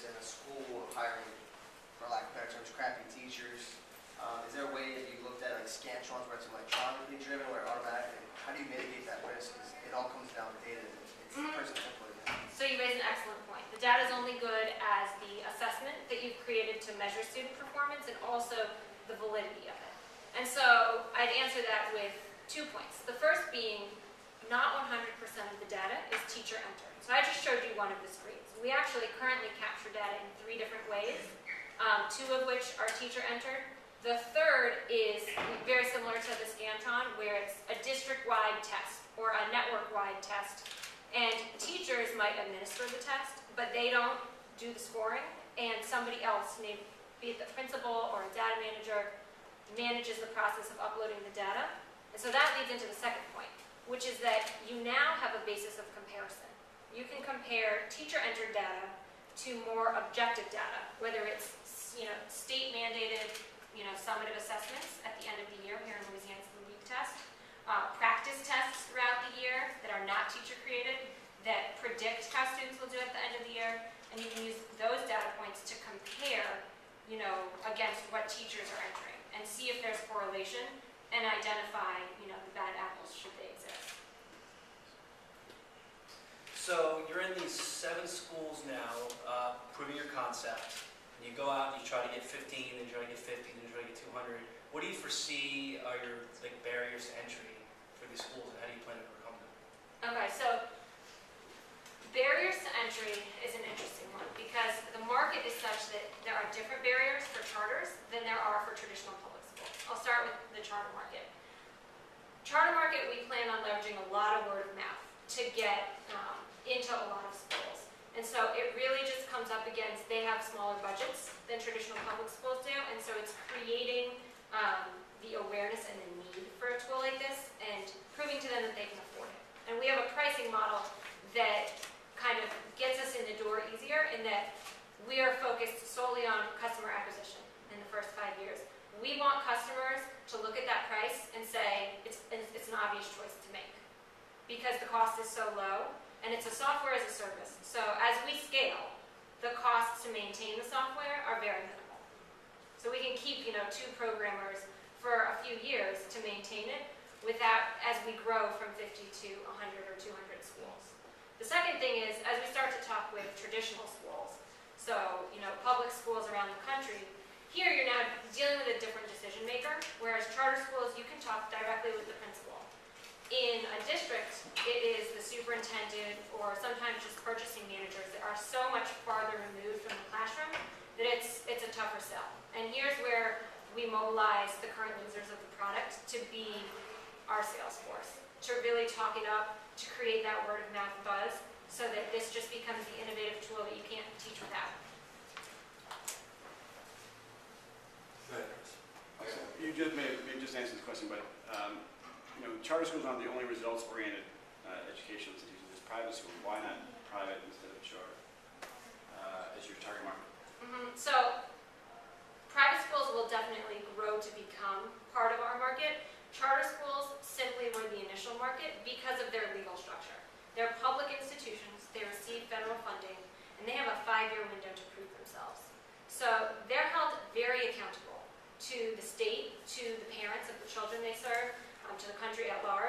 districts and a school hiring, for lack of better terms, crappy teachers. Is there a way that you looked at like scantrons where it's electronically driven, where automatically? How do you mitigate that risk? Because it all comes down to data. It's the person's input. So you raise an excellent point. The data is only good as the assessment that you've created to measure student performance and also the validity of it. And so I'd answer that with 2 points. The first being not 100% of the data is teacher entered. So I just showed you one of the screens. We actually currently capture data in 3 different ways, 2 of which are teacher entered. The third is very similar to the Scantron, where it's a district-wide test or a network-wide test. And teachers might administer the test, but they don't do the scoring, and somebody else, maybe be it the principal or a data manager, manages the process of uploading the data. And so that leads into the second point, which is that you now have a basis of comparison. You can compare teacher-entered data to more objective data, whether it's state-mandated summative assessments at the end of the year. Here in Louisiana, it's the LEAP test. Practice tests throughout the year that are not teacher-created, that predict how students will do at the end of the year, and you can use those data points to compare, against what teachers are entering, and see if there's correlation, and identify, the bad apples should they exist. So you're in these 7 schools now, proving your concept. And you go out and you try to get 15, then you try to get 50, then you try to get 200. What do you foresee are your barriers to entry for these schools, and how do you plan to overcome them? Okay, so barriers to entry is an interesting one because the market is such that there are different barriers for charters than there are for traditional public schools. I'll start with the charter market. Charter market, we plan on leveraging a lot of word of mouth to get into a lot of schools. And so it really just comes up against, they have smaller budgets than traditional public schools do, and so it's creating the awareness and the need for a tool like this and proving to them that they can afford it. And we have a pricing model that kind of gets us in the door easier in that we are focused solely on customer acquisition in the first 5 years. We want customers to look at that price and say it's an obvious choice to make because the cost is so low and it's a software as a service. So as we scale, the costs to maintain the software are very minimal. So we can keep 2 programmers for a few years to maintain it without, as we grow from 50 to 100 or 200 schools. The second thing is, as we start to talk with traditional schools, so public schools around the country, here you're now dealing with a different decision maker, whereas charter schools, you can talk directly with the principal. In a district, it is the superintendent or sometimes just purchasing managers that are so much farther removed from the classroom that it's a tougher sell. And here's where we mobilize the current users of the product to be our sales force, to really talk it up, to create that word of mouth buzz so that this just becomes the innovative tool that you can't teach without. Go ahead, Chris. You just answered this question, but charter schools aren't the only results-oriented educational institutions. There's private schools. Why not private instead of charter as your target market? So private schools will definitely grow to become part of our market. Charter schools simply were the initial market because of their legal structure. They're public institutions, they receive federal funding, and they have a 5-year window to prove themselves. So they're held very accountable to the state, to the parents of the children they serve, to the country at large.